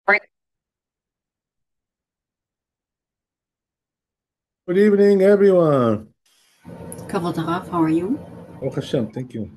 Right. Good evening, everyone. Kavod Haraf, how are you? Baruch Hashem, thank you.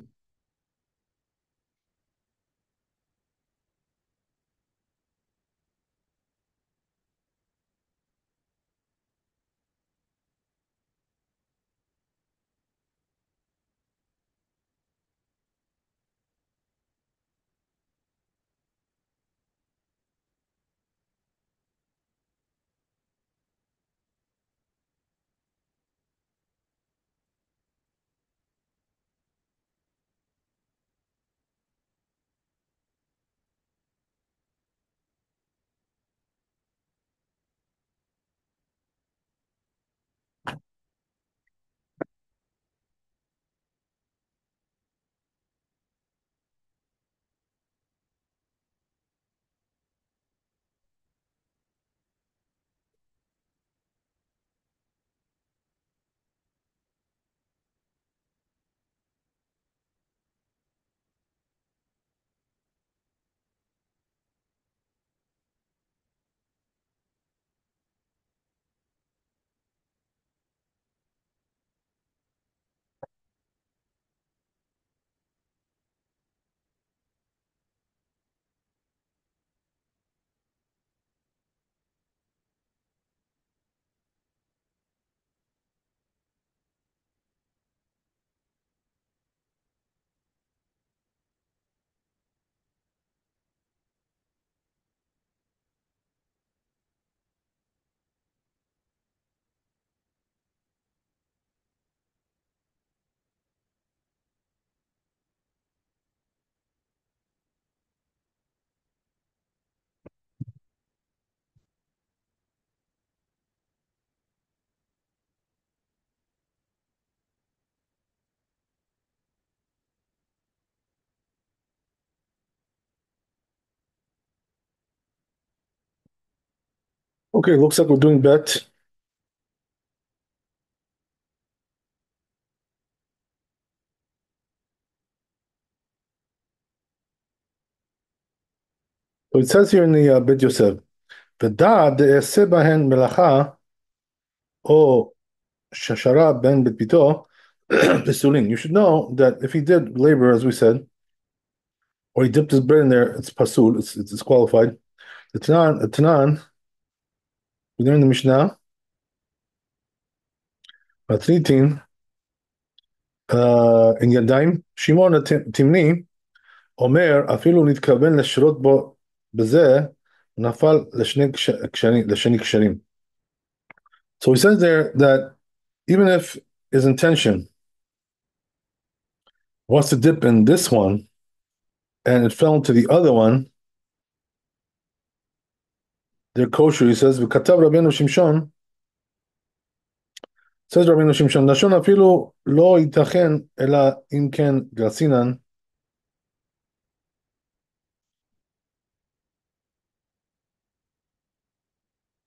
Okay, looks like we're doing bet. So it says here in the Bet Yosef, "V'da de'aseh bahen melacha o shashara ben betbito pesulin." You should know that if he did labor, as we said, or he dipped his bread in there, it's pasul, it's disqualified. The Tanan, we learn in the Mishnah, Matnitin, in Yadayim, Shimon Timni, אומר, אפילו נתכוון לשרות בו בזה, נפל לשני קשרים. So he says there that even if his intention was to dip in this one and it fell into the other one, they're kosher. He says, וכתב רבנו שמשון, says רבנו שמשון, לשון אפילו לא ייתכן, אלא אם כן גרסינן,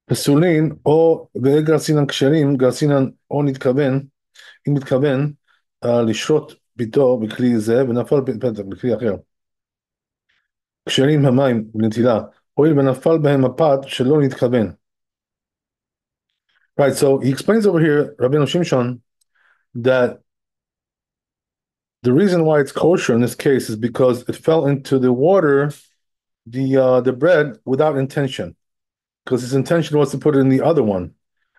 פסולין, או וגרסינן כשרים, גרסינן או נתכוון, אם מתכוון, לשרות ביתו בכלי זה, ונפל פתח בכלי אחר. כשרים המים לנטילה, הואיל ונפל בהם הפת שלא נתכוון. Right, so he explains over here, Rabbi Shimshon, that the reason why it's kosher in this case is because it fell into the water, the bread, without intention, because his intention was to put it in the other one,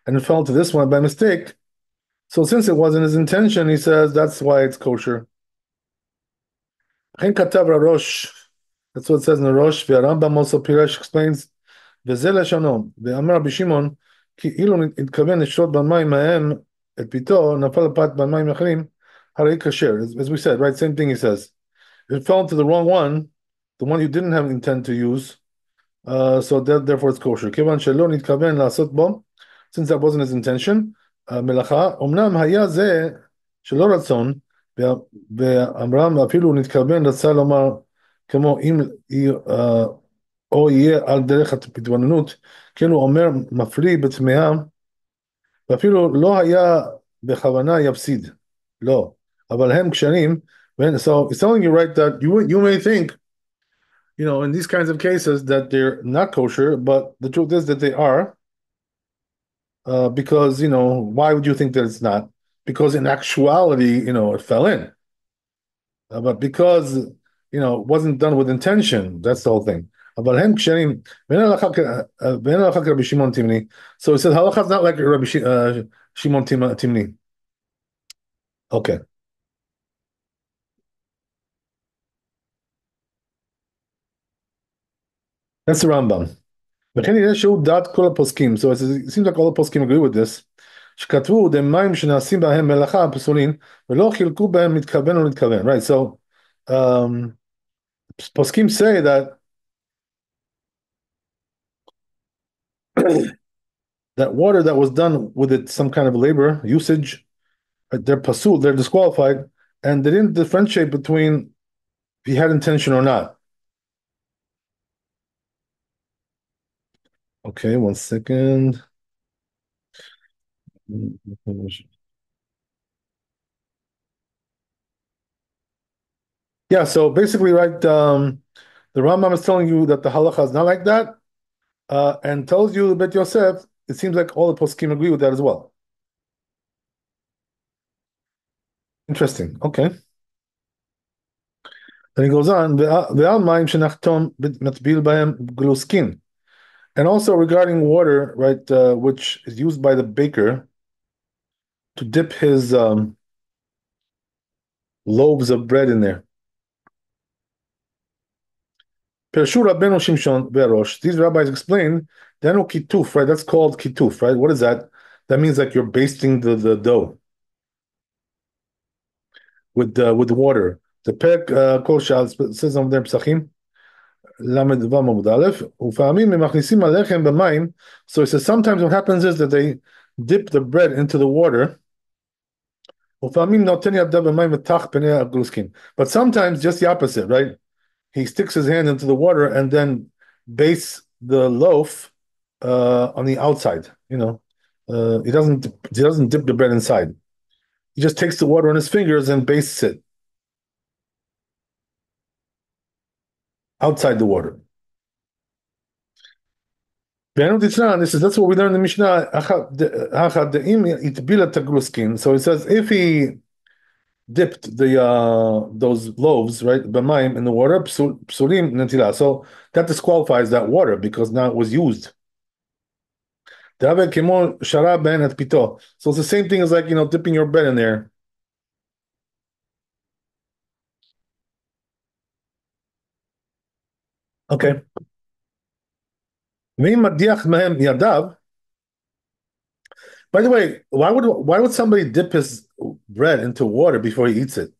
and it fell into this one by mistake. So since it wasn't his intention, he says that's why it's kosher. That's what it says in the Rosh. The Rambam also Pirash explains וזה לשונו, ואמר רבי שמעון, כי אילו התכוון לשרות במים ההם את ביתו, נפל הפת במים אחרים, הרי כשר. As we said, right, same thing he says. It fell into the wrong one, the one you didn't have intent to use, so therefore it's kosher. כיוון שלא נתכוון לעשות בו, since that wasn't his intention, מלאכה, אמנם היה זה שלא רצון, ואמרם אפילו נתכוון רצה לומר, כמו אם או יהיה על דרך התבוננות, כן הוא אומר מפליא בטמאה, ואפילו לא היה בכוונה יפסיד, לא, אבל הם כשרים, so it's telling you right that you may think in these kinds of cases that they're not kosher, but the truth is that they are, because, why would you think that it's not? Because in actuality, it fell in. But because, it wasn't done with intention, that's the whole thing. אבל הם כשרים, ואין הלכה כרבי שמעון תימני. So he says, halacha is not like Rabbi Shimon Timni. Okay, that's the Rambam. וכן יראה שהוא דעת כל הפוסקים. So it seems like all the poskim agree with this. שכתבו דמים שנעשים בהם מלאכה פסולין, ולא חילקו בהם מתכוון או מתכוון. Right, so um, poskim say that that water that was done with it some kind of labor usage, they're pasul, they're disqualified, and they didn't differentiate between if he had intention or not. Okay, one second. Yeah, so basically, right, the Rambam is telling you that the halacha is not like that, and tells you Bet Yosef. It seems like all the poskim agree with that as well. Interesting. Okay. Then he goes on, "Ve'al mayim shenachtom matbil b'hem gluskin," and also regarding water, right, which is used by the baker to dip his loaves of bread in there. Pershu Rabbeinu Shimshon Verosh. These rabbis explain, Danu kituf, right? That's called kituf, right? What is that? That means like you're basting the dough with water. The perek kol shal says on there Pesachim Lamed Vav Amud Aleph. Ufa'amim memachnisim alechem b'mayim. So it says sometimes what happens is that they dip the bread into the water. Ufa'amim noten yadav b'mayim v'tach penei agluskin. But sometimes just the opposite, right? He sticks his hand into the water and then bastes the loaf on the outside. He doesn't dip the bread inside. He just takes the water on his fingers and bastes it outside the water. This is that's what we learned in the Mishnah. So it says if he dipped those loaves, right, b'mayim in the water, psulim netila. So that disqualifies that water because now it was used. So it's the same thing as like dipping your bread in there. Okay. By the way, why would somebody dip his bread into water before he eats it?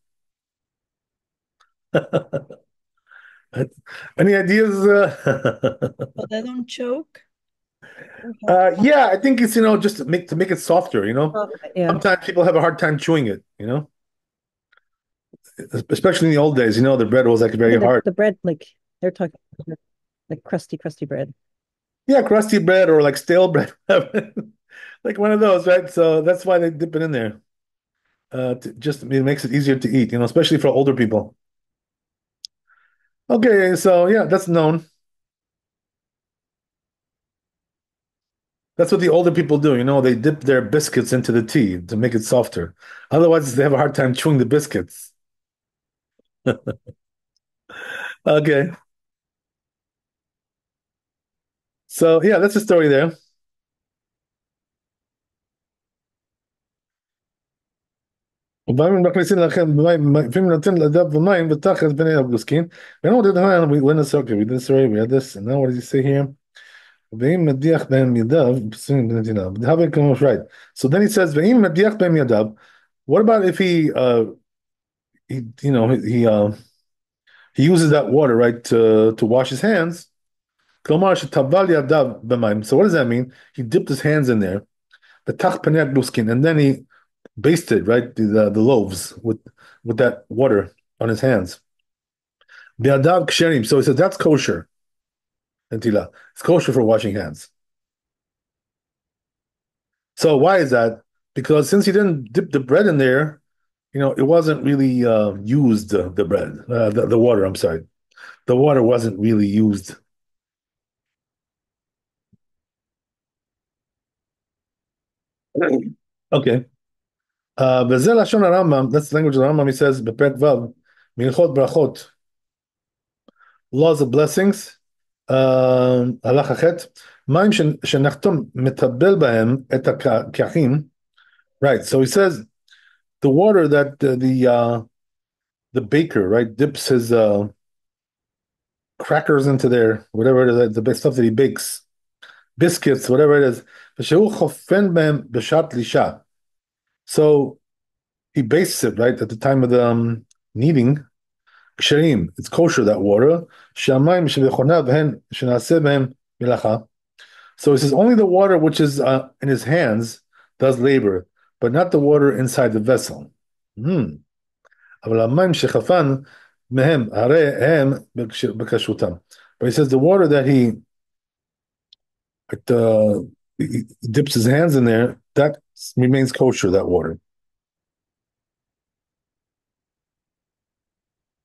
Any ideas? So they don't choke. Yeah, I think it's just to make it softer. Yeah. Sometimes people have a hard time chewing it. Especially in the old days. The bread was like very hard. The bread, like they're talking like crusty bread. Yeah, crusty bread or like stale bread, like one of those, right? So that's why they dip it in there. It makes it easier to eat, especially for older people. Okay, so yeah, that's known. That's what the older people do. They dip their biscuits into the tea to make it softer. Otherwise, they have a hard time chewing the biscuits. Okay. So yeah, that's the story there. לפעמים מכניסים לכם במים, לפעמים נותן לדף במים ותחת בני הגוסקין. And all the time we went okay, we did this already, we had this, and now what does he say here? ואם מדיח בהם ידיו, פסולים בנתיניו. Have comes right. So then he says, ואם מדיח בהם ידיו, what about if he uses that water, right, to wash his hands? כלומר שטבל ידיו במים. So what does that mean? He dipped his hands in there, ותח פני הגוסקין, and then he basted, right, the loaves with that water on his hands. Biadav ksherim. So he said that's kosher. Antila. It's kosher for washing hands. So why is that? Because since he didn't dip the bread in there, it wasn't really used the bread, the water. I'm sorry. the water wasn't really used. Okay. וזה לשון הרמב"ם, that's the language of the Rambam, he says, בפרק ו', מהלכות ברכות, laws of blessings, הלכה ח', מים שנחתום מטבל בהם את הככים, right, so he says, the water that the baker, right, dips his crackers into there, whatever it is, the stuff that he bakes, biscuits, whatever it is, ושהוא חופן בהם בשעת לישה. So he bastes it, right, at the time of the kneading, כשרים, it's kosher, that water, שהמים שבכונה והן שנעשה בהם מלאכה. So he says only the water which is in his hands does labor, but not the water inside the vessel. אבל המים שחפן מהם, הרי הם בכשרותם. But he says the water that he dips his hands in there, that remains kosher, that water.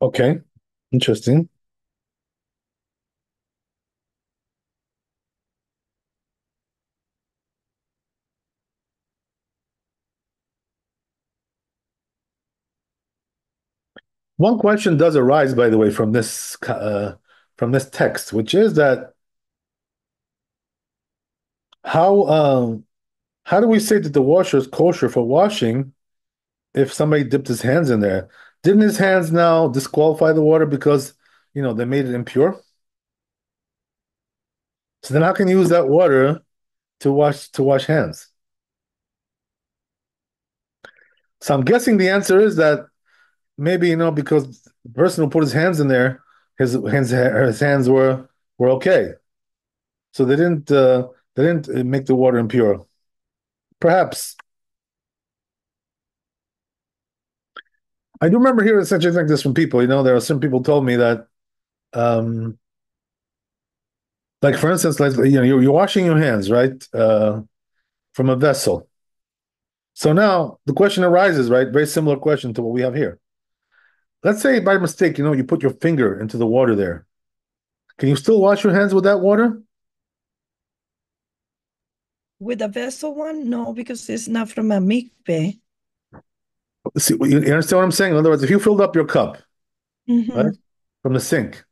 Okay, interesting. One question does arise, by the way, from this text, which is that how do we say that the washer is kosher for washing if somebody dipped his hands in there? Didn't his hands now disqualify the water because they made it impure? So then how can you use that water to wash hands? So I'm guessing the answer is that maybe because the person who put his hands in there, his hands were okay, so they didn't make the water impure. Perhaps. I do remember hearing such a thing like this from people. There are some people told me that, like for instance, like you're washing your hands, right, from a vessel. So now the question arises, right? Very similar question to what we have here. Let's say by mistake, you put your finger into the water there. Can you still wash your hands with that water? With a vessel one? No, because it's not from a mikveh. See, you understand what I'm saying? In other words, if you filled up your cup, right, from the sink,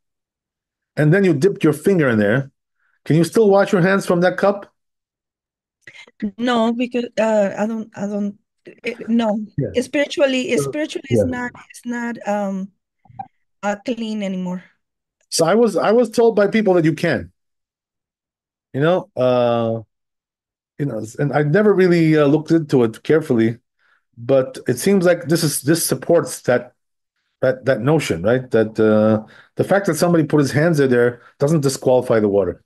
and then you dipped your finger in there, can you still wash your hands from that cup? No, because I don't. No, Yeah. spiritually, Yeah. it's not clean anymore. So I was told by people that you can. And I never really looked into it carefully, but it seems like this supports that notion, right? That the fact that somebody put his hands in there doesn't disqualify the water.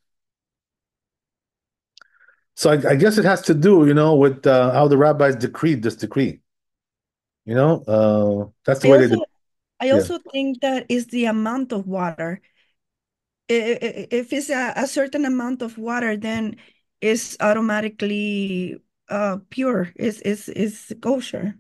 So I guess it has to do, with how the rabbis decreed this decree. That's the way they did. I also think that is the amount of water. If it's a certain amount of water, then it's automatically pure. It's kosher.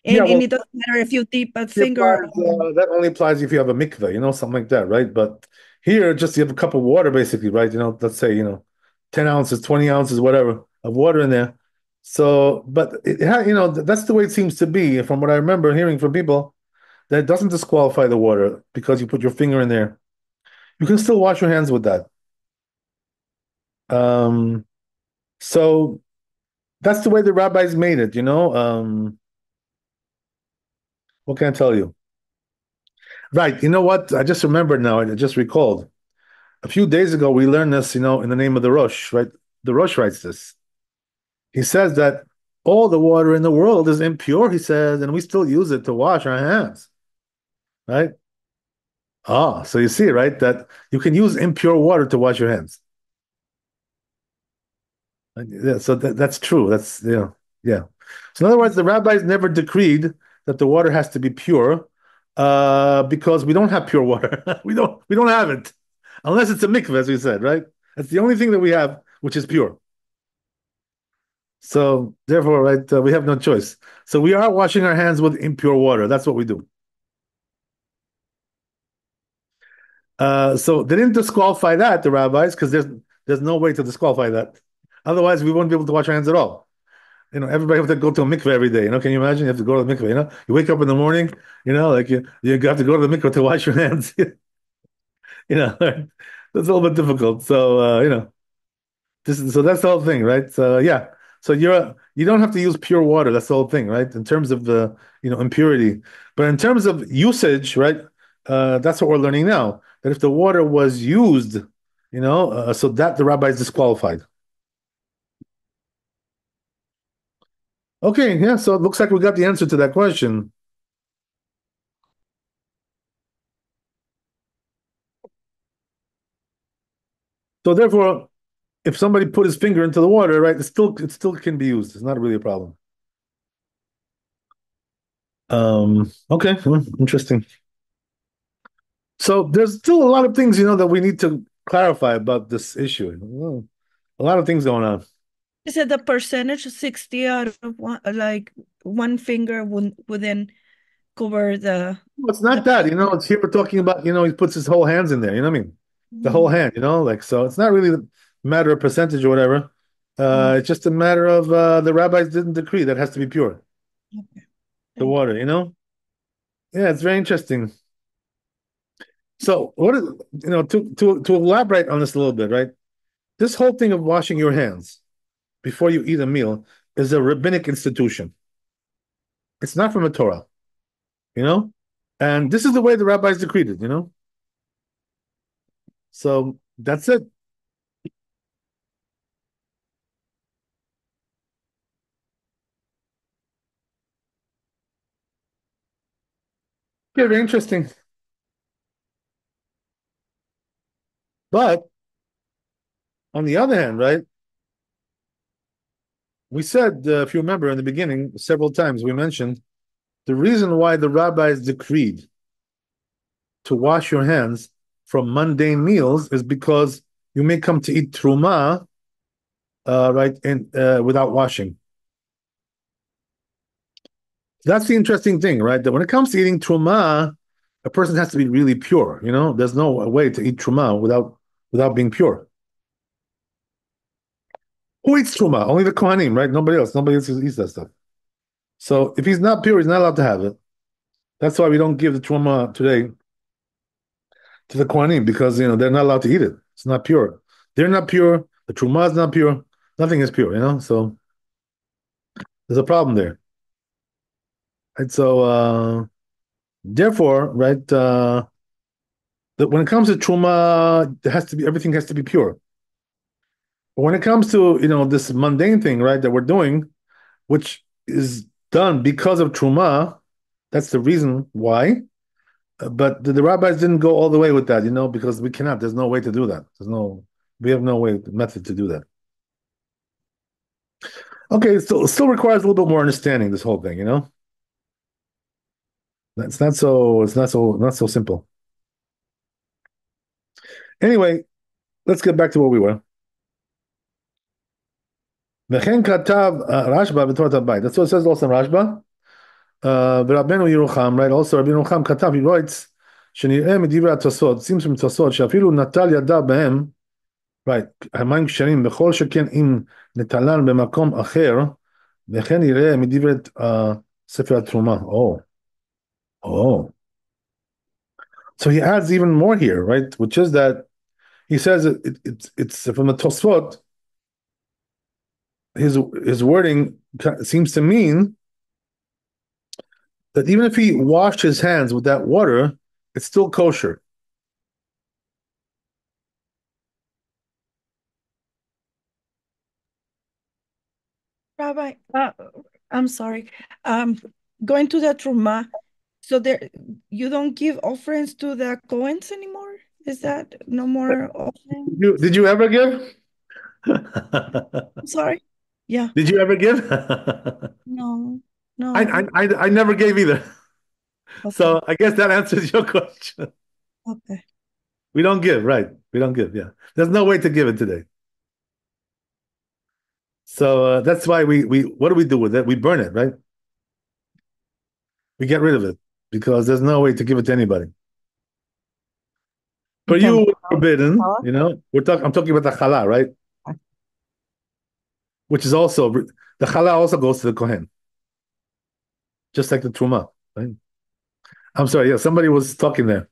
And it doesn't matter if you dip a finger. That only applies if you have a mikveh, something like that, right? But here, just you have a cup of water, basically, right? Let's say 10 ounces, 20 ounces, whatever, of water in there. So, but that's the way it seems to be, from what I remember hearing from people, that it doesn't disqualify the water because you put your finger in there. You can still wash your hands with that. So that's the way the rabbis made it, what can I tell you? Right, you know what? I just remembered now, I just recalled. A few days ago, we learned this, in the name of the Rosh, right? The Rosh writes this. He says that all the water in the world is impure, he says, and we still use it to wash our hands, right? So you see, right, that you can use impure water to wash your hands. Yeah, so that's true. That's, yeah. So in other words, the rabbis never decreed that the water has to be pure, because we don't have pure water. We don't have it. Unless it's a mikveh, as we said, right? That's the only thing that we have which is pure. So therefore, right, we have no choice. So we are washing our hands with impure water. That's what we do. So they didn't disqualify that, the rabbis, because there's no way to disqualify that. Otherwise, we wouldn't be able to wash our hands at all. Everybody have to go to a mikveh every day. Can you imagine? You have to go to the mikveh. You wake up in the morning. Like you have to go to the mikveh to wash your hands. That's a little bit difficult. So so that's the whole thing, right? So yeah. So you don't have to use pure water. That's the whole thing, right? In terms of the impurity, but in terms of usage, right? That's what we're learning now. That if the water was used, so that the rabbi is disqualified. Okay, yeah. So it looks like we got the answer to that question. So therefore, if somebody put his finger into the water, right, it still can be used. It's not really a problem. Okay, interesting. So there's still a lot of things, that we need to clarify about this issue. A lot of things going on. Is it the percentage 60 out of one, like one finger wouldn't cover the Well, it's not that, it's here we're talking about, he puts his whole hands in there, you know what I mean? The whole hand, so it's not really a matter of percentage or whatever. It's just a matter of the rabbis didn't decree that has to be pure. Okay. The water, Yeah, it's very interesting. So what is to elaborate on this a little bit, right? This whole thing of washing your hands before you eat a meal is a rabbinic institution. It's not from a Torah, and this is the way the rabbis decreed it. So that's it. Yeah, very interesting. But on the other hand, right, we said, if you remember in the beginning, several times we mentioned the reason why the rabbis decreed to wash your hands from mundane meals is because you may come to eat truma, right, and without washing. That's the interesting thing, right? That when it comes to eating truma, a person has to be really pure. There's no way to eat truma without being pure. Who eats truma? Only the kohanim, right? Nobody else. Nobody else eats that stuff. So if he's not pure, he's not allowed to have it. That's why we don't give the truma today to the kohanim, because they're not allowed to eat it. It's not pure. They're not pure. The truma is not pure. Nothing is pure. So there's a problem there. Right. So therefore, right, that when it comes to truma, everything has to be pure. But when it comes to this mundane thing, right, that we're doing, which is done because of truma, that's the reason why. But the rabbis didn't go all the way with that, because we cannot. There's no way to do that. We have no method to do that. Okay, so it still requires a little bit more understanding, this whole thing, It's not so simple. Anyway, let's get back to where we were. וכן כתב רשב"א בתורת הבית. That's what it says also in Rashba. ורבנו ירוחם, right? Also רבי ירוחם כתב, he writes, שנראה מדברי התוספות, seems from תוספות, שאפילו נטל ידיו בהם, right, המים כשרים, בכל שכן אם נטלן במקום אחר, וכן יראה מדברי ספר התרומה. Oh. So he adds even more here, right? Which is that he says it's from the Tosfot. His wording seems to mean that even if he washed his hands with that water, it's still kosher. Rabbi, I'm sorry. Going to the truma, so there you don't give offerings to the Cohens anymore? Is that no more offering? Did you ever give? I'm sorry. Yeah. Did you ever give? No. I never gave either. Okay. So I guess that answers your question. Okay. We don't give, right? We don't give, yeah. There's no way to give it today. So that's why we what do we do with it? We burn it, right? We get rid of it because there's no way to give it to anybody. For You're talking you, about it's forbidden. challah? You know, I'm talking about the challah, right? Which is also the challah also goes to the kohen, just like the truma, right? I'm sorry. Yeah, somebody was talking there.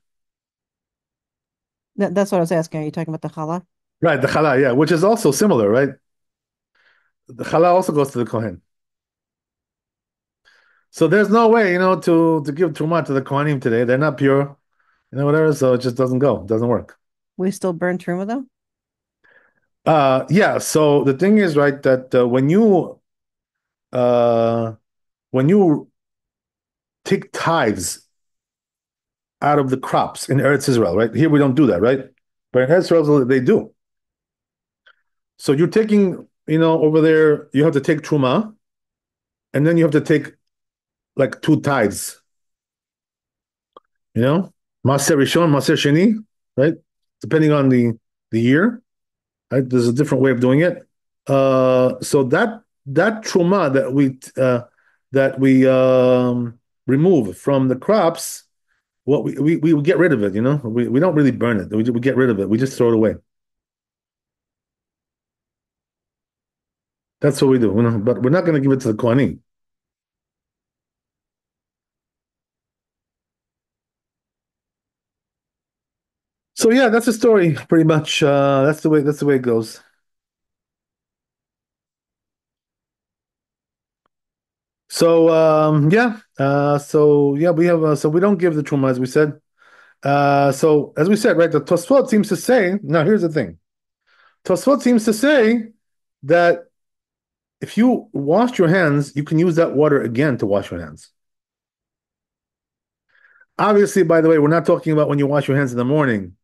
That's what I was asking. Are you talking about the challah? Right, the challah, yeah, which is also similar, right? The challah also goes to the kohen. So there's no way, to give truma to the kohanim today. They're not pure, whatever. So it just doesn't go. It doesn't work. We still burn truma though? Yeah. So the thing is, right, that uh, when you take tithes out of the crops in Eretz Israel, right? Here we don't do that, right? But in Eretz Israel they do. So you're taking, over there you have to take truma, and then you have to take like two tithes, Maser Rishon, Maser Sheni, right? Depending on the year, right? There's a different way of doing it. So that truma that we remove from the crops, what we get rid of it. We don't really burn it. We get rid of it. We just throw it away. That's what we do. But we're not going to give it to the kohanim. So yeah, that's the story pretty much. That's the way it goes. So so we don't give the truma as we said. So as we said, right, the Tosfot seems to say. Now here's the thing. Tosfot seems to say that if you wash your hands, you can use that water again to wash your hands. Obviously, by the way, we're not talking about when you wash your hands in the morning,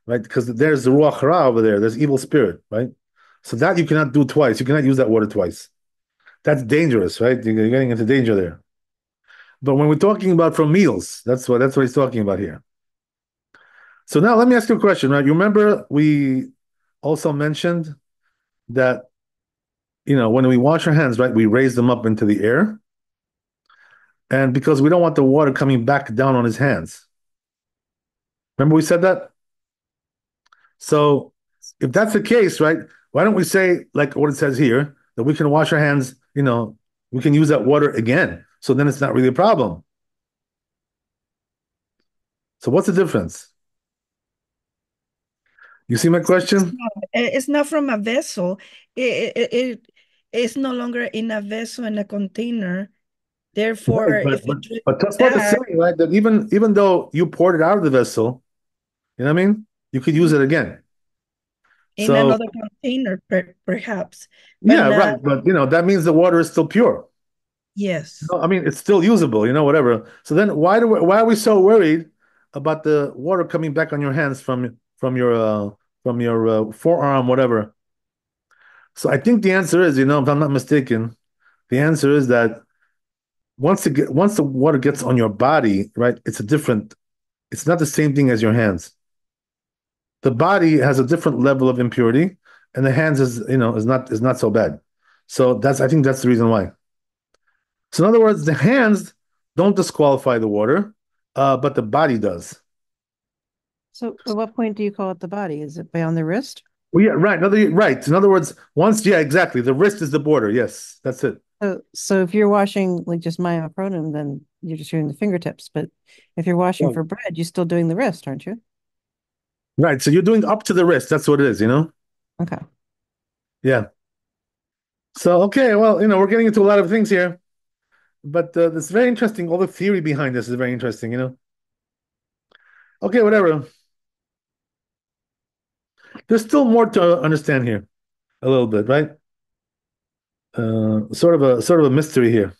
right? Because there's the ruach hara over there. There's evil spirit, right? So that you cannot do twice. You cannot use that water twice. That's dangerous, right? You're getting into danger there. But when we're talking about from meals, that's what he's talking about here. So now let me ask you a question, right? You remember we also mentioned that when we wash our hands, right, we raise them up into the air, and because we don't want the water coming back down on his hands. Remember we said that? So if that's the case, right, why don't we say like what it says here that we can wash our hands, we can use that water again. So then it's not really a problem. So what's the difference? You see my question? It's not from a vessel. It's no longer in a vessel, in a container. Right, Therefore, if you drink but that's what it's that saying, right? That even though you poured it out of the vessel, you know what I mean? You could use it again. in So another container, perhaps, but yeah, not, right. But that means the water is still pure. yes. No, I mean, it's still usable, whatever. So then why are we so worried about the water coming back on your hands from your forearm, whatever? So I think the answer is, if I'm not mistaken, the answer is that once the water gets on your body, right, it's not the same thing as your hands. The body has a different level of impurity, and the hands is not so bad. So I think that's the reason why. So in other words, the hands don't disqualify the water, but the body does. So at what point do you call it the body? Is it beyond the wrist? Well, yeah, right. Right. In other words, yeah, exactly. The wrist is the border. Yes, that's it. So if you're washing like just myopronotum, then you're just doing the fingertips. But if you're washing Right. for bread, you're still doing the wrist, aren't you? Right. So you're doing up to the wrist. That's what it is. Okay. Yeah. So okay, well, we're getting into a lot of things here, but it's very interesting. All the theory behind this is very interesting. Okay, whatever. There's still more to understand here, a little bit, right? Sort of a mystery here,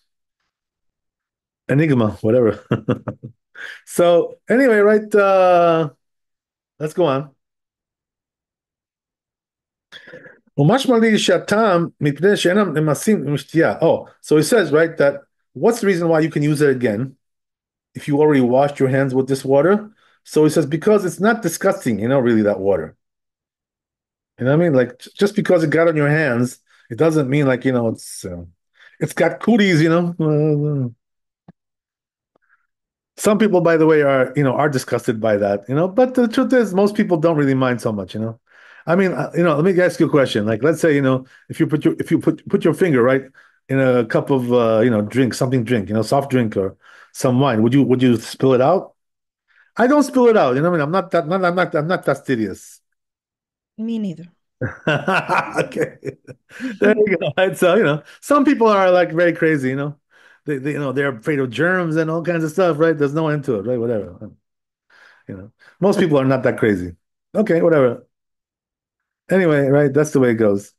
enigma, whatever. So anyway, right? Let's go on. ומשמע לי שהטעם מפני שאינם נמסים משתייה. Oh, so he says, right, that what's the reason why you can use it again if you already washed your hands with this water? So he says, because it's not disgusting, really, that water. You know what I mean? Like, just because it got on your hands, it doesn't mean like, it's got cooties. Some people, by the way, are disgusted by that, but the truth is most people don't really mind so much. I mean, let me ask you a question. Like, let's say, if you put your finger right in a cup of drink, soft drink or some wine, would you spill it out? I don't spill it out. I mean, I'm not fastidious. Me neither. Okay. There you go. Right? So, some people are like very crazy. They're afraid of germs and all kinds of stuff, right? There's no end to it, right? Whatever. You know, most people are not that crazy. Okay, whatever. Anyway, right? That's the way it goes.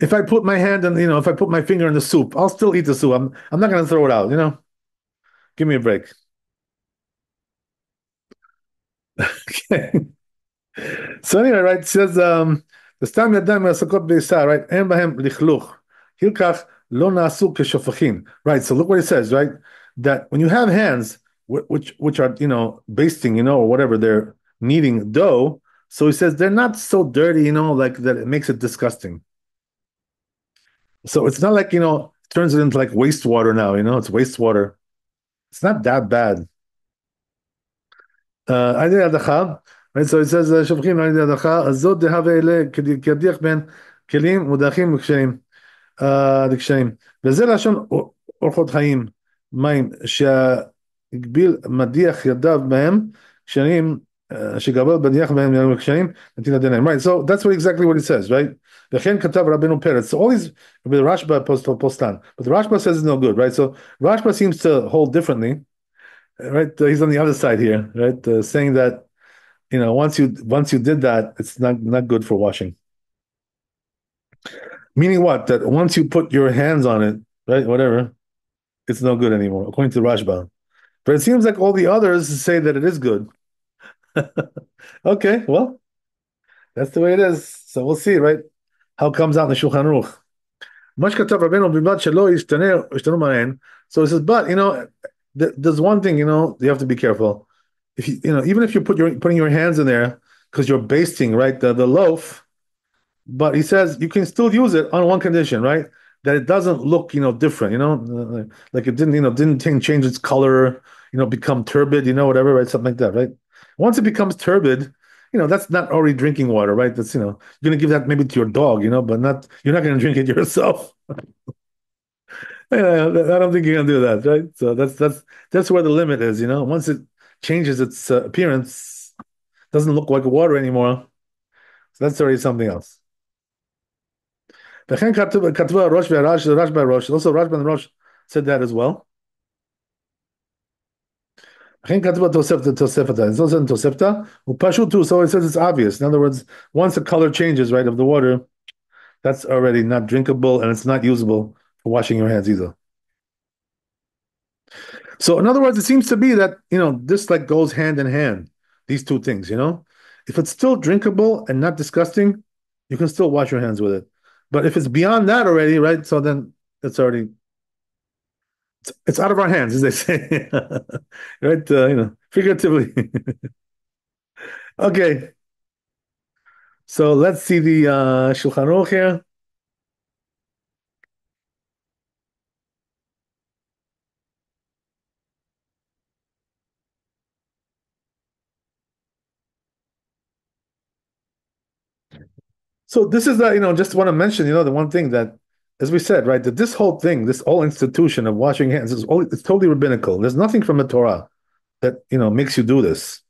If I put my hand in, if I put my finger in the soup, I'll still eat the soup. I'm not gonna throw it out. Give me a break. Okay. So anyway, right, it says וסתם ידיים מהעסקות בעיסה, right? אין בהם לכלוך. הילקח לא נעשו כשופכין. Right, so look what it says, right? That when you have hands which are, basting, or whatever, they're kneading dough, so he says they're not so dirty, like that it makes it disgusting. So it's not like, turns it into like wastewater now, it's wastewater. It's not that bad. על ידי הדחה, right? So it says, שופכים על ידי הדחה, אז זאת דהווה אלה כדיח בין כלים מודחים וקשיים, דקשיים. וזה לשון אורחות חיים, מים, שהגביל מדיח ידיו בהם, קשיים, שגבל בדיח בהם קשיים, נטילת עיניים. Right, so that's exactly what it says, right? וכן כתב רבנו פרץ. So all these, with the Rashba postan, but the Rashba says it's no good, right? So Rashba seems to hold differently. Right, he's on the other side here, right? Saying that once you did that, it's not good for washing. Meaning what? That once you put your hands on it, right? Whatever, it's no good anymore, according to Rashba. But it seems like all the others say that it is good. Okay, well, that's the way it is. So we'll see, right? How it comes out in the Shulchan Aruch. So it says, but there's one thing, you have to be careful. If even if you're putting your hands in there because you're basting, right, the loaf, but he says you can still use it on one condition, right? That it doesn't look, different, like it didn't change its color, become turbid, whatever, right? Something like that, right? Once it becomes turbid, that's not already drinking water, right? That's, you're going to give that maybe to your dog, but you're not going to drink it yourself. Yeah, I don't think you're gonna do that, right? So that's where the limit is, Once it changes its appearance, doesn't look like water anymore. So that's already something else. Also, Rashba and Rosh said that as well. It's also in Tosefta. Upashu too, so it says it's obvious. In other words, once the color changes, right, of the water, that's already not drinkable and it's not usable for washing your hands either. So in other words, it seems to be that, this like goes hand in hand, these two things, If it's still drinkable and not disgusting, you can still wash your hands with it. But if it's beyond that already, right? So then it's out of our hands, as they say. Right? Figuratively. Okay. So let's see the Shulchan Aruch here. So this is just want to mention, the one thing that, as we said, right, that this whole thing, this whole institution of washing hands it's totally rabbinical. There's nothing from the Torah that, makes you do this.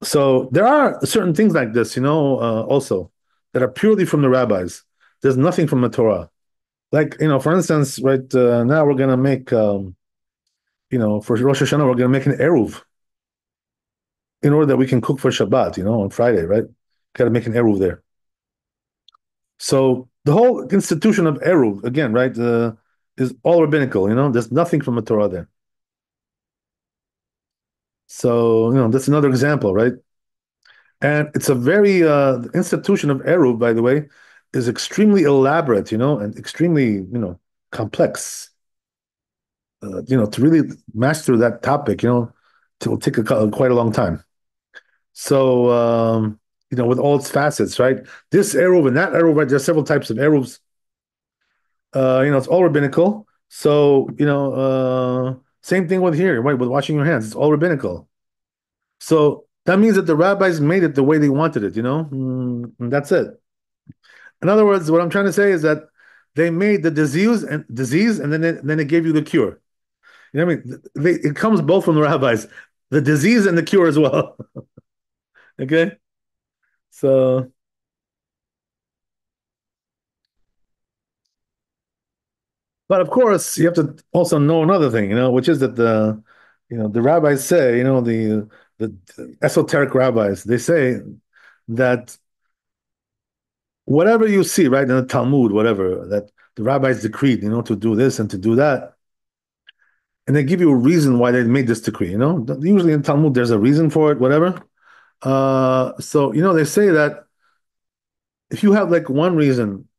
So there are certain things like this, also that are purely from the rabbis. There's nothing from the Torah. Like, for instance, right, now we're going to make, for Rosh Hashanah, we're going to make an eruv in order that we can cook for Shabbat, on Friday, right? Got to make an eruv there. So the whole institution of eruv, again, right, is all rabbinical. There's nothing from the Torah there. So that's another example, right? And it's a very the institution of eruv, by the way, is extremely elaborate, and extremely complex. To really master that topic, it will take quite a long time. So with all its facets, right? This eruv and that eruv, right? There's several types of eruvs. It's all rabbinical. So Same thing with here, right? With washing your hands, it's all rabbinical. So that means that the rabbis made it the way they wanted it, and that's it. In other words, what I'm trying to say is that they made the disease, and then they gave you the cure. You know what I mean? It comes both from the rabbis, the disease and the cure as well. Okay, so but of course you have to also know another thing, which is that the rabbis say, the esoteric rabbis, they say that whatever you see, right, in the Talmud, whatever that the rabbis decreed, to do this and to do that, and they give you a reason why they made this decree. Usually in Talmud there's a reason for it, whatever. So they say that if you have like one reason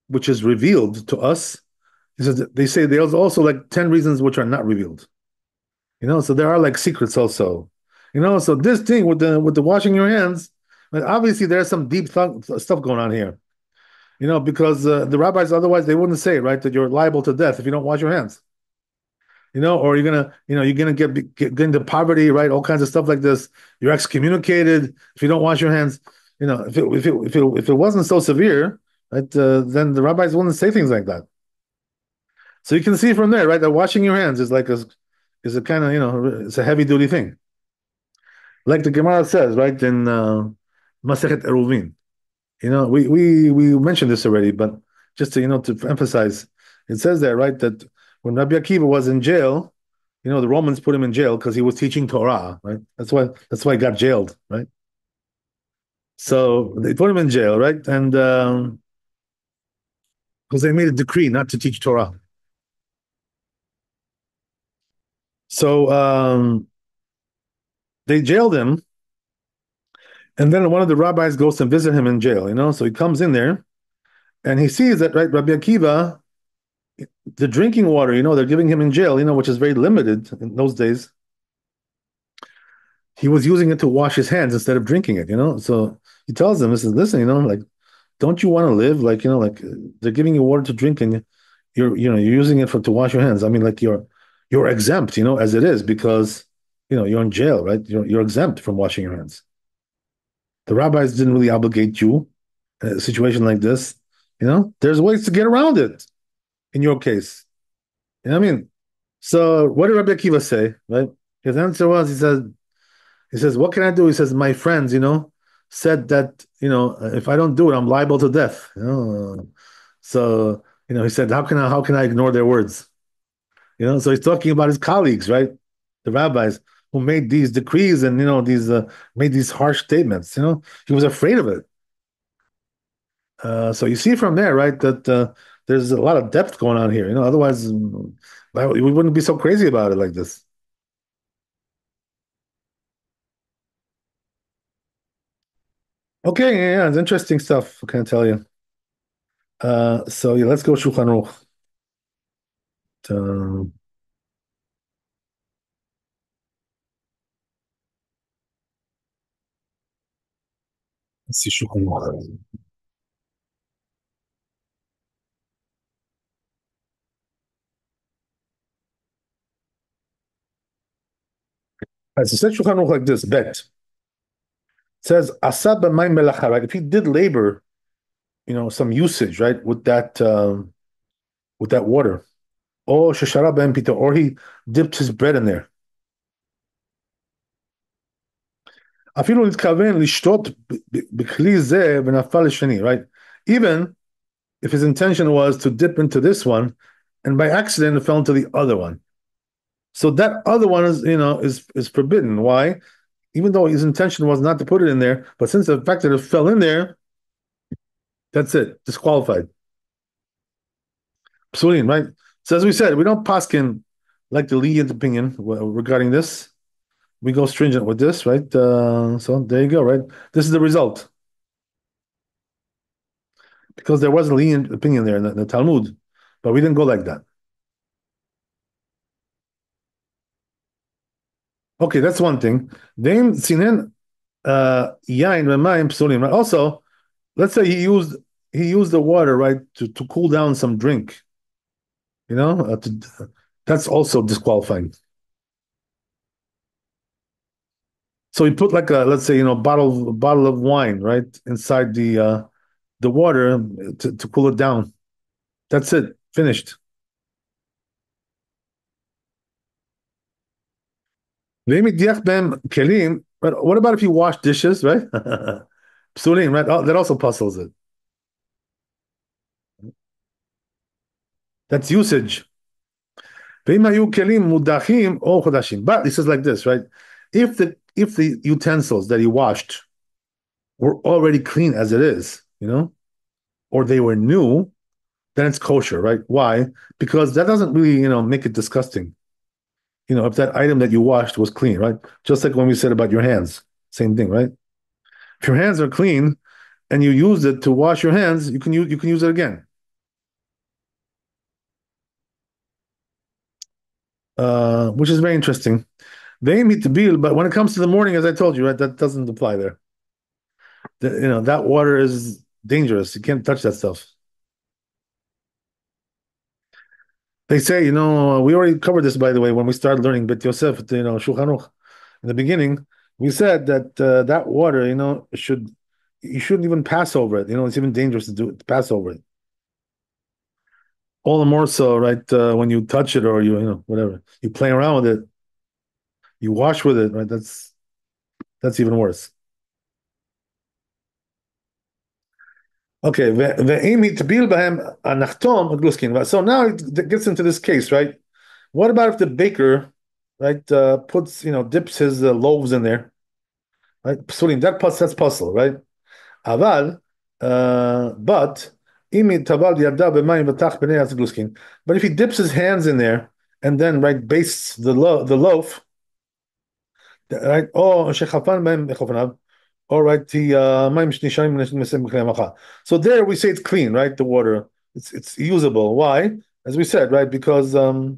which is revealed to us, he says they say there's also like 10 reasons which are not revealed. So there are like secrets also. So this thing with the washing your hands, like, obviously there's some deep stuff going on here. Because the rabbis otherwise they wouldn't say, right, that you're liable to death if you don't wash your hands. Or you're gonna get into poverty, right? All kinds of stuff like this. You're excommunicated if you don't wash your hands. If it wasn't so severe, right, then the rabbis wouldn't say things like that. So you can see from there, right, that washing your hands is a kind of it's a heavy duty thing. Like the Gemara says, right, in Masechet Eruvin. We mentioned this already, but just to emphasize, it says there, right, that when Rabbi Akiva was in jail, the Romans put him in jail because he was teaching Torah, right? That's why he got jailed, right? So they put him in jail, right? And because they made a decree not to teach Torah. So they jailed him, and then one of the rabbis goes to visit him in jail, so he comes in there and he sees that, right, Rabbi Akiva, the drinking water, they're giving him in jail, which is very limited in those days. He was using it to wash his hands instead of drinking it, So he tells them, he says, listen, like, don't you want to live? Like, like they're giving you water to drink and you're using it to wash your hands. I mean, like you're exempt, as it is because, you're in jail, right? You're exempt from washing your hands. The rabbis didn't really obligate you in a situation like this. There's ways to get around it in your case. You know what I mean? So what did Rabbi Akiva say, right? His answer was, he says, what can I do? He says, my friends, said that, if I don't do it, I'm liable to death. So, he said, how can I ignore their words? So he's talking about his colleagues, right? The rabbis who made these decrees and, these made these harsh statements, he was afraid of it. So you see from there, right, that there's a lot of depth going on here, otherwise we wouldn't be so crazy about it like this. Okay, yeah, it's interesting stuff. What can I tell you? So yeah, let's go Shulchan Aruch. Um, let's see Shulchan Aruch. So it says Shulchan Aruch like this, bet. It says Asab b'mayim melacha, right? If he did labor, some usage, right, with that water, or sheshara ben pita, or he dipped his bread in there. Afilu nitkaven lishtot b'kli zeh v'nafal l'sheni, right? Even if his intention was to dip into this one, and by accident it fell into the other one. So that other one is forbidden. Why? Even though his intention was not to put it in there, but since the fact that it fell in there, that's it, disqualified. Psulim, right? So as we said, we don't paskin like the lenient opinion regarding this. We go stringent with this, right? So there you go, right? This is the result. Because there was a lenient opinion there in the Talmud, but we didn't go like that. Okay, that's one thing. Then sinen yain v'mayim psulim. Right? Also, let's say he used the water, right, to cool down some drink. That's also disqualifying. So you put like a, let's say, bottle of wine, right, inside the water to cool it down. That's it. Finished. Ve'imidiach b'hem kelim. But what about if you wash dishes, right? Psulim, right? Oh, that also puzzles it. That's usage. Ve'im hayu kelim mudachim o chodashim. But he says like this, right? If the utensils that he washed were already clean as it is, or they were new, then it's kosher, right? Why? Because that doesn't really, make it disgusting. If that item that you washed was clean, right? Just like when we said about your hands, same thing, right? If your hands are clean and you use it to wash your hands, you can use it again. Which is very interesting. They meet the bill, but when it comes to the morning, as I told you, right, that doesn't apply there. That water is dangerous. You can't touch that stuff. They say, we already covered this, by the way, when we started learning Bet Yosef, Shulchan Aruch. In the beginning, we said that that water, you shouldn't even pass over it. It's even dangerous to pass over it. All the more so, right? When you touch it or whatever, you play around with it, you wash with it, right? That's even worse. Okay, so now it gets into this case, right? What about if the baker, right, dips his loaves in there, right? Psulim, that's puzzle, right? Aval, but but if he dips his hands in there and then right bastes the loaf, right? Oh, all right. So there we say it's clean, right? The water, it's usable. Why? As we said, right? Because that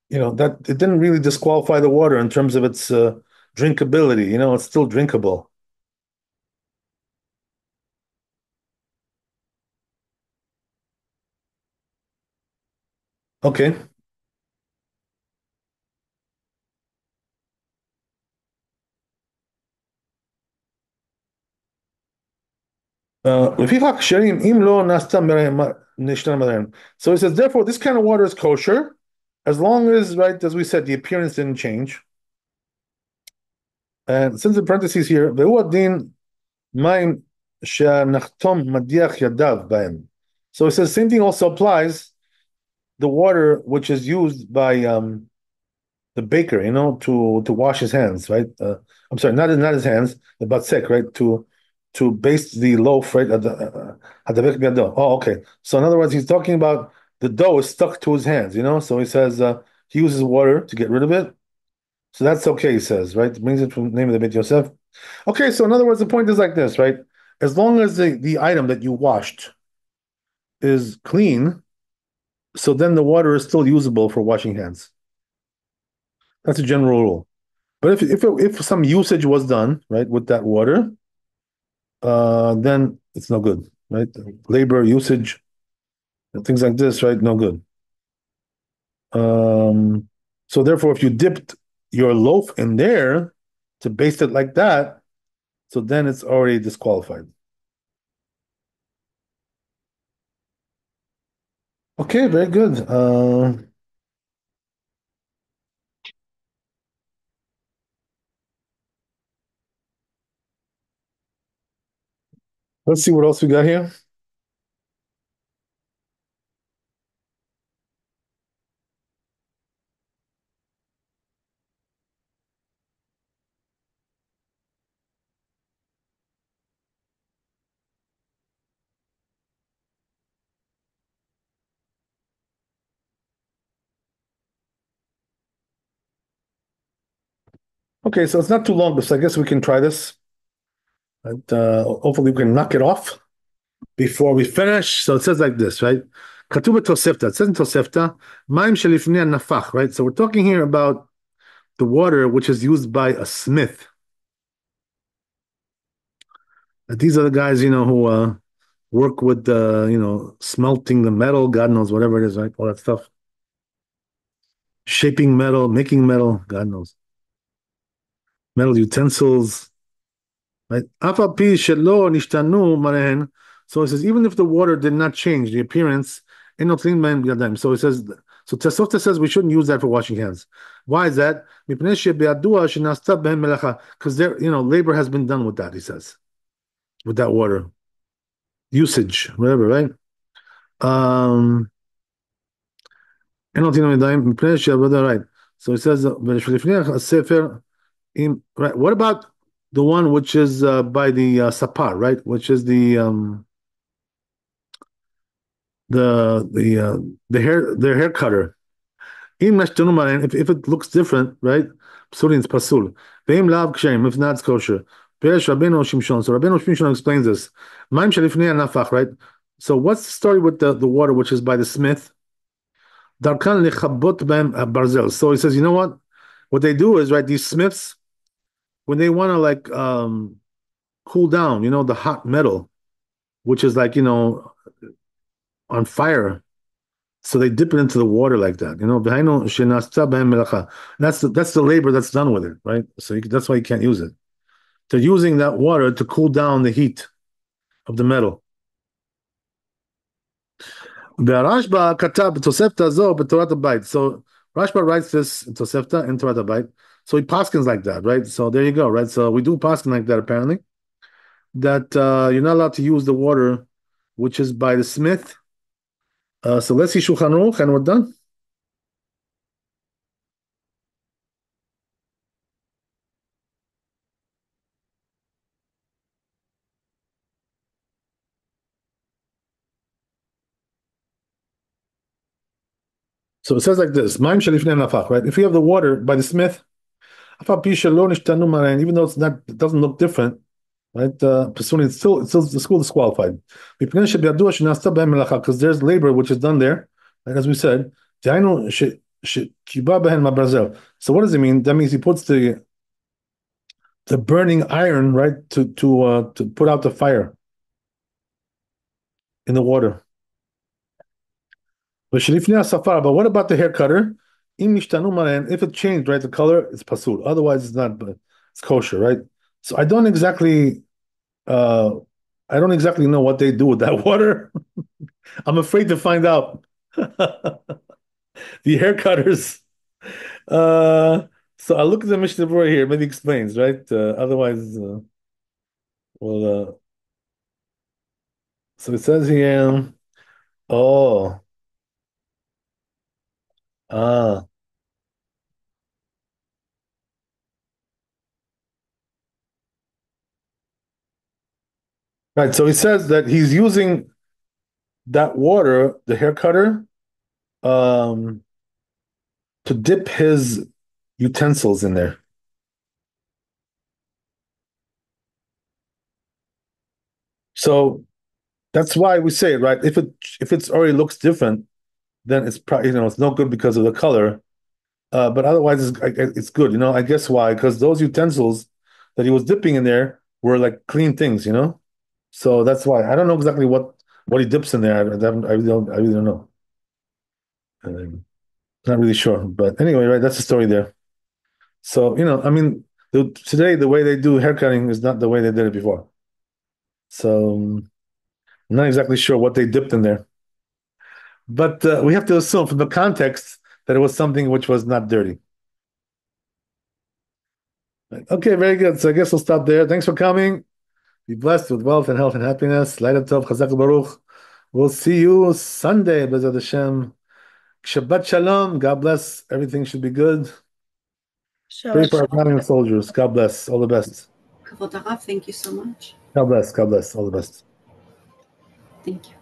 it didn't really disqualify the water in terms of its drinkability. It's still drinkable. Okay. לפיכך כשרים אם לא נשתנה מהם. So he says, therefore, this kind of water is kosher, as long as, right, as we said, the appearance didn't change. And since the parentheses here, והוא הדין מים שהנחתום מדיח ידיו בהם. So he says, same thing also applies the water which is used by the baker, to wash his hands, right? I'm sorry, not his hands, the batzek, right? To baste the loaf, right? Oh, okay. So in other words, he's talking about the dough is stuck to his hands, So he says he uses water to get rid of it. So that's okay, he says, right? It brings it from the name of the Beit Yosef. Okay, so in other words, the point is like this, right? As long as the item that you washed is clean, so then the water is still usable for washing hands. That's a general rule. But if some usage was done, right, with that water, then it's no good, right? Labor usage and things like this, right? No good. So therefore, if you dipped your loaf in there to baste it like that, so then it's already disqualified. Okay, very good. Let's see what else we got here. Okay, so it's not too long, but I guess we can try this. And, hopefully we can knock it off before we finish. So it says like this, right? כתוב בתוספתא, it says in Tosefta, מים שלפני הנפח, right? So we're talking here about the water which is used by a smith. These are the guys, who work with smelting the metal, God knows, whatever it is, right? All that stuff. Shaping metal, making metal, God knows. metal utensils. Right? So it says, even if the water did not change the appearance, so it says, so Tosafta says we shouldn't use that for washing hands. Why is that? Because there, labor has been done with that, he says, with that water. Usage, whatever, right? Right. So it says, right. What about the one which is by the sapar, right? Which is the hair cutter. If it looks different, right? Psulin is pasul. Ve'im lav kshem, if not, it's kosher. Peresh Rabbeinu Shimshon. So Rabbeinu Shimshon explains this. Maim shalifnei nafach, right? So what's the story with the water which is by the smith? Darkan lechabot b'hem barzel. So he says, you know what? What they do is, right, these smiths, when they want to cool down, the hot metal, which is on fire. So they dip it into the water like that, That's the labor that's done with it, right? So that's why you can't use it. They're using that water to cool down the heat of the metal. So Rashba writes this in Tosefta in Torah Habayit. So he paskins like that, right? So there you go, right? So we do paskin like that apparently. That you're not allowed to use the water which is by the smith. So let's see Shulchan Aruch and we're done. So it says like this: Maim shalifnei nafach, right? If you have the water by the smith, even though it doesn't look different, right? It's still the school disqualified. Because there's labor which is done there, like as we said. So what does it mean? That means he puts the burning iron, right, to put out the fire in the water. But what about the hair cutter? If it changed, right, the color, it's pasul. Otherwise, it's not. But it's kosher, right? So I don't exactly know what they do with that water. I'm afraid to find out. The hair cutters. So I look at the Mishnah Berurah here. Maybe explains, right? Otherwise, well. So it says here. Oh. Ah. Right. So he says that he's using that water, the hair cutter, to dip his utensils in there. So that's why we say it, right? If it's already looks different, then it's probably it's no good because of the color. But otherwise, it's good. I guess why? Because those utensils that he was dipping in there were like clean things. So that's why I don't know exactly what he dips in there. I really don't know. Not really sure, but anyway, right? That's the story there. So I mean, today the way they do haircutting is not the way they did it before. So I'm not exactly sure what they dipped in there, but we have to assume from the context that it was something which was not dirty. Okay, very good. So I guess we'll stop there. Thanks for coming. Be blessed with wealth and health and happiness. Laila Tov, Chazak Baruch. We'll see you Sunday, B'ezrat Hashem. Shabbat Shalom. God bless. Everything should be good. Pray for our Iranian soldiers. God bless. All the best. Kavod Harav, thank you so much. God bless. God bless. All the best. Thank you.